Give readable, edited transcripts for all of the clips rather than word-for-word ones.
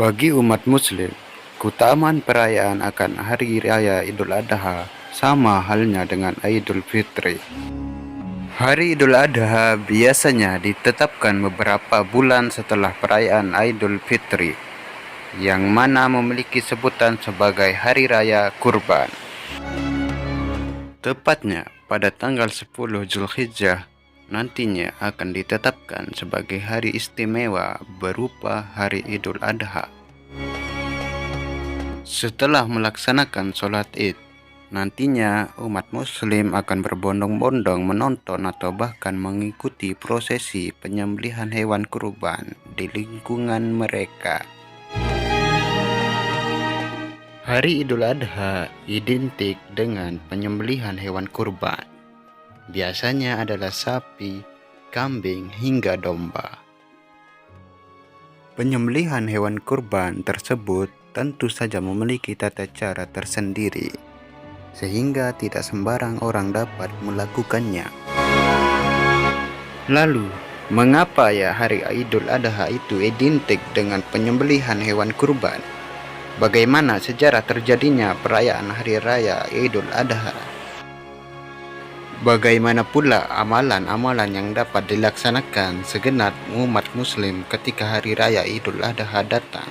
Bagi umat Muslim, keutamaan perayaan akan Hari Raya Idul Adha sama halnya dengan Idul Fitri. Hari Idul Adha biasanya ditetapkan beberapa bulan setelah perayaan Idul Fitri, yang mana memiliki sebutan sebagai Hari Raya Kurban. Tepatnya pada tanggal 10 Zulhijjah nantinya akan ditetapkan sebagai hari istimewa berupa Hari Idul Adha. Setelah melaksanakan sholat Id, nantinya umat Muslim akan berbondong-bondong menonton atau bahkan mengikuti prosesi penyembelihan hewan kurban di lingkungan mereka. Hari Idul Adha identik dengan penyembelihan hewan kurban. Biasanya adalah sapi, kambing, hingga domba. Penyembelihan hewan kurban tersebut tentu saja memiliki tata cara tersendiri, sehingga tidak sembarang orang dapat melakukannya. Lalu, mengapa ya hari Idul Adha itu identik dengan penyembelihan hewan kurban? Bagaimana sejarah terjadinya perayaan Hari Raya Idul Adha? Bagaimana pula amalan-amalan yang dapat dilaksanakan segenap umat Muslim ketika Hari Raya Idul Adha datang?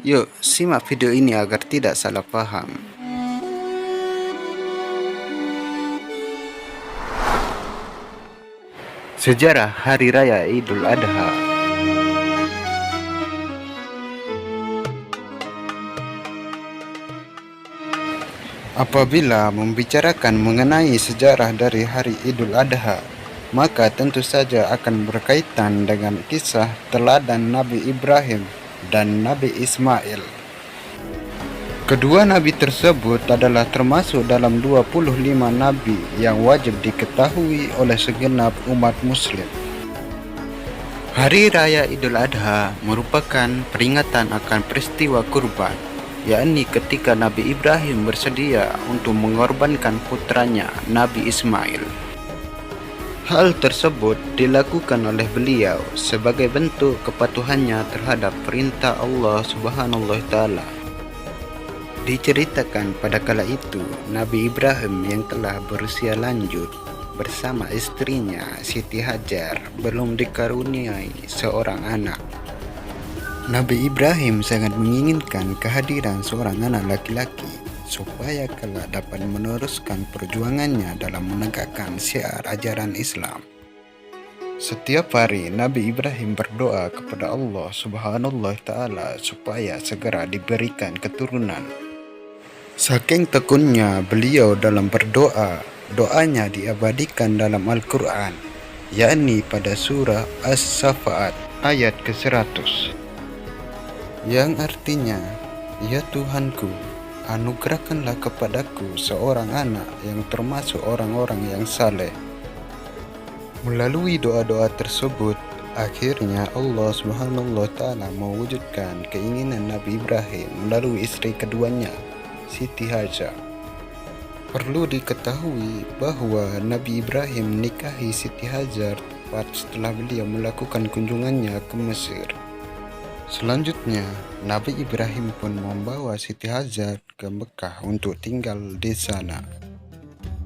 Yuk, simak video ini agar tidak salah paham. Sejarah Hari Raya Idul Adha. Apabila membicarakan mengenai sejarah dari Hari Idul Adha, maka tentu saja akan berkaitan dengan kisah teladan Nabi Ibrahim dan Nabi Ismail. Kedua nabi tersebut adalah termasuk dalam 25 nabi yang wajib diketahui oleh segenap umat Muslim. Hari Raya Idul Adha merupakan peringatan akan peristiwa kurban, yakni ketika Nabi Ibrahim bersedia untuk mengorbankan putranya Nabi Ismail. Hal tersebut dilakukan oleh beliau sebagai bentuk kepatuhannya terhadap perintah Allah Subhanahu wa Ta'ala. Diceritakan pada kala itu, Nabi Ibrahim yang telah berusia lanjut bersama istrinya Siti Hajar belum dikaruniai seorang anak. Nabi Ibrahim sangat menginginkan kehadiran seorang anak laki-laki supaya kelak dapat meneruskan perjuangannya dalam menegakkan syiar ajaran Islam. Setiap hari Nabi Ibrahim berdoa kepada Allah Subhanahu wa Ta'ala supaya segera diberikan keturunan. Saking tekunnya beliau dalam berdoa, doanya diabadikan dalam Al-Quran, yakni pada surah As-Saffat ayat ke-100. Yang artinya, "Ya Tuhanku, anugerahkanlah kepadaku seorang anak yang termasuk orang-orang yang saleh." Melalui doa-doa tersebut, akhirnya Allah Subhanahu wa Ta'ala mewujudkan keinginan Nabi Ibrahim melalui istri keduanya, Siti Hajar. Perlu diketahui bahwa Nabi Ibrahim menikahi Siti Hajar tepat setelah beliau melakukan kunjungannya ke Mesir. Selanjutnya, Nabi Ibrahim pun membawa Siti Hajar ke Mekah untuk tinggal di sana.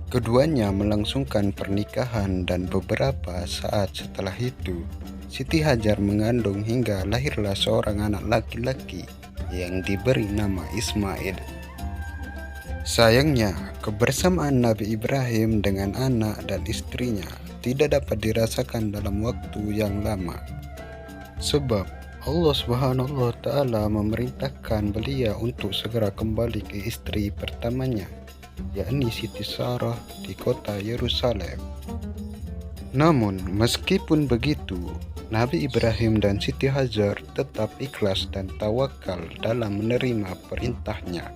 Keduanya melangsungkan pernikahan dan beberapa saat setelah itu, Siti Hajar mengandung hingga lahirlah seorang anak laki-laki yang diberi nama Ismail. Sayangnya, kebersamaan Nabi Ibrahim dengan anak dan istrinya tidak dapat dirasakan dalam waktu yang lama. Sebab Allah Subhanahu wa Ta'ala memerintahkan beliau untuk segera kembali ke istri pertamanya, yakni Siti Sarah di kota Yerusalem. Namun, meskipun begitu, Nabi Ibrahim dan Siti Hajar tetap ikhlas dan tawakal dalam menerima perintahnya.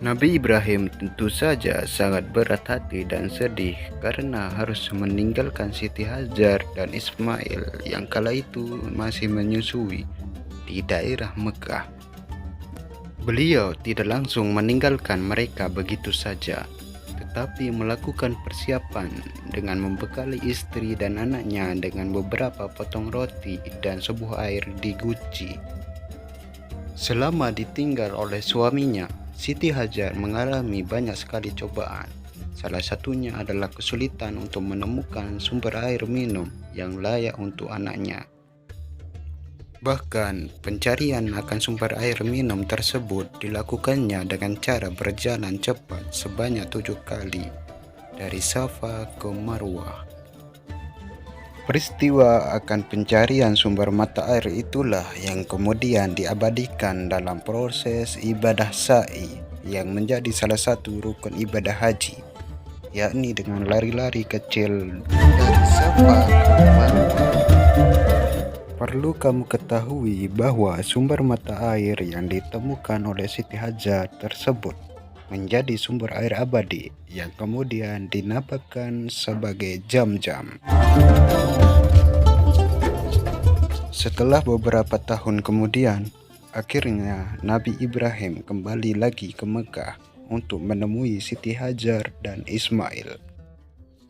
Nabi Ibrahim tentu saja sangat berat hati dan sedih karena harus meninggalkan Siti Hajar dan Ismail yang kala itu masih menyusui di daerah Mekah. Beliau tidak langsung meninggalkan mereka begitu saja, tetapi melakukan persiapan dengan membekali istri dan anaknya dengan beberapa potong roti dan sebuah air di guci. Selama ditinggal oleh suaminya, Siti Hajar mengalami banyak sekali cobaan. Salah satunya adalah kesulitan untuk menemukan sumber air minum yang layak untuk anaknya. Bahkan, pencarian akan sumber air minum tersebut dilakukannya dengan cara berjalan cepat sebanyak 7 kali dari Safa ke Marwah. Peristiwa akan pencarian sumber mata air itulah yang kemudian diabadikan dalam proses ibadah sa'i yang menjadi salah satu rukun ibadah haji, yakni dengan lari-lari kecil dari Safa ke Marwah. Perlu kamu ketahui bahwa sumber mata air yang ditemukan oleh Siti Hajar tersebut menjadi sumber air abadi yang kemudian dinamakan sebagai Jam-Jam. Setelah beberapa tahun kemudian, akhirnya Nabi Ibrahim kembali lagi ke Mekah untuk menemui Siti Hajar dan Ismail.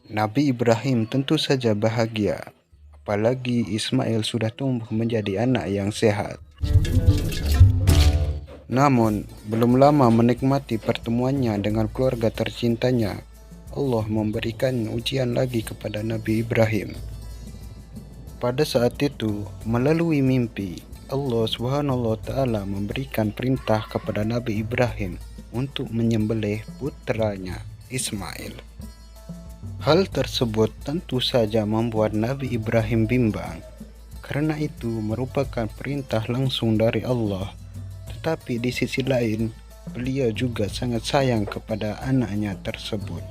Nabi Ibrahim tentu saja bahagia, apalagi Ismail sudah tumbuh menjadi anak yang sehat. Namun, belum lama menikmati pertemuannya dengan keluarga tercintanya, Allah memberikan ujian lagi kepada Nabi Ibrahim. Pada saat itu, melalui mimpi, Allah SWT memberikan perintah kepada Nabi Ibrahim untuk menyembelih putranya Ismail. Hal tersebut tentu saja membuat Nabi Ibrahim bimbang, karena itu merupakan perintah langsung dari Allah. Tetapi di sisi lain, beliau juga sangat sayang kepada anaknya tersebut.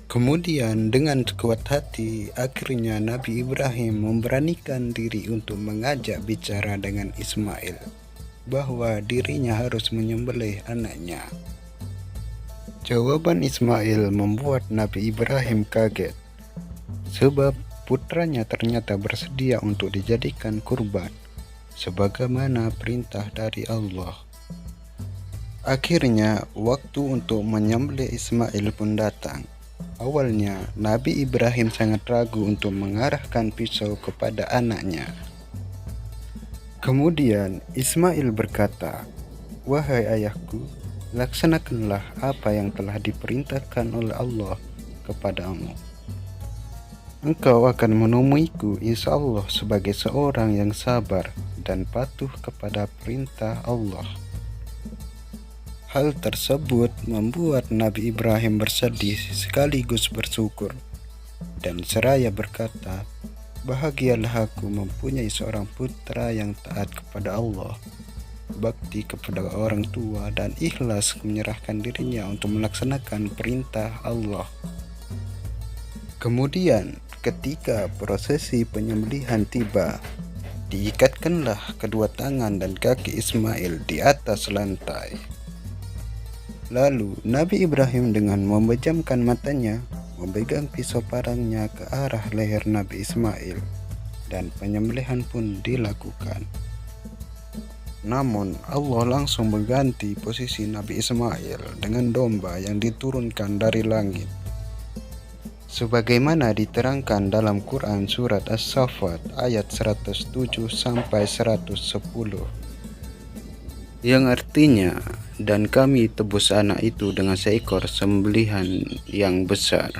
Kemudian dengan sekuat hati, akhirnya Nabi Ibrahim memberanikan diri untuk mengajak bicara dengan Ismail, bahwa dirinya harus menyembelih anaknya. Jawaban Ismail membuat Nabi Ibrahim kaget, sebab putranya ternyata bersedia untuk dijadikan kurban, sebagaimana perintah dari Allah. Akhirnya, waktu untuk menyembelih Ismail pun datang. Awalnya, Nabi Ibrahim sangat ragu untuk mengarahkan pisau kepada anaknya. Kemudian, Ismail berkata, "Wahai ayahku, laksanakanlah apa yang telah diperintahkan oleh Allah kepadamu. Engkau akan menemuiku insya Allah sebagai seorang yang sabar dan patuh kepada perintah Allah." Hal tersebut membuat Nabi Ibrahim bersedih sekaligus bersyukur, dan seraya berkata, "Bahagialah aku mempunyai seorang putra yang taat kepada Allah, bakti kepada orang tua, dan ikhlas menyerahkan dirinya untuk melaksanakan perintah Allah." Kemudian, ketika prosesi penyembelihan tiba, diikatkanlah kedua tangan dan kaki Ismail di atas lantai. Lalu Nabi Ibrahim dengan memejamkan matanya memegang pisau parangnya ke arah leher Nabi Ismail, dan penyembelihan pun dilakukan. Namun Allah langsung mengganti posisi Nabi Ismail dengan domba yang diturunkan dari langit, sebagaimana diterangkan dalam Quran surat As-Saffat ayat 107 sampai 110, yang artinya, "Dan kami tebus anak itu dengan seekor sembelihan yang besar."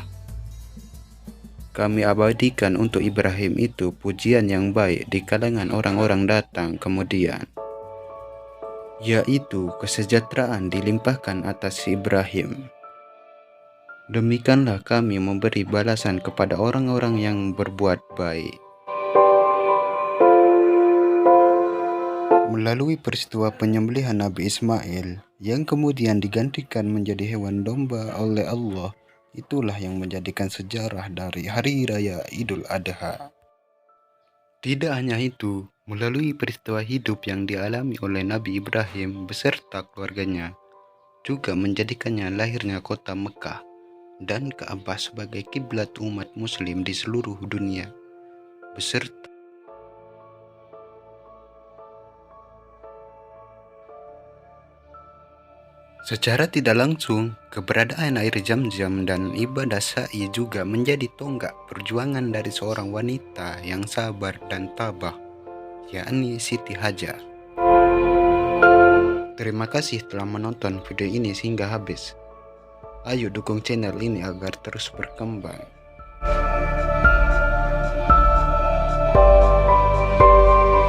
Kami abadikan untuk Ibrahim itu pujian yang baik di kalangan orang-orang datang kemudian, yaitu kesejahteraan dilimpahkan atas Ibrahim. Demikianlah kami memberi balasan kepada orang-orang yang berbuat baik. Melalui peristiwa penyembelihan Nabi Ismail yang kemudian digantikan menjadi hewan domba oleh Allah, itulah yang menjadikan sejarah dari Hari Raya Idul Adha. Tidak hanya itu, melalui peristiwa hidup yang dialami oleh Nabi Ibrahim beserta keluarganya, juga menjadikannya lahirnya kota Mekah dan Ka'bah sebagai kiblat umat muslim di seluruh dunia, beserta Secara tidak langsung, keberadaan air Zam-Zam dan ibadah sa'i juga menjadi tonggak perjuangan dari seorang wanita yang sabar dan tabah, yakni Siti Hajar. Terima kasih telah menonton video ini hingga habis. Ayo dukung channel ini agar terus berkembang.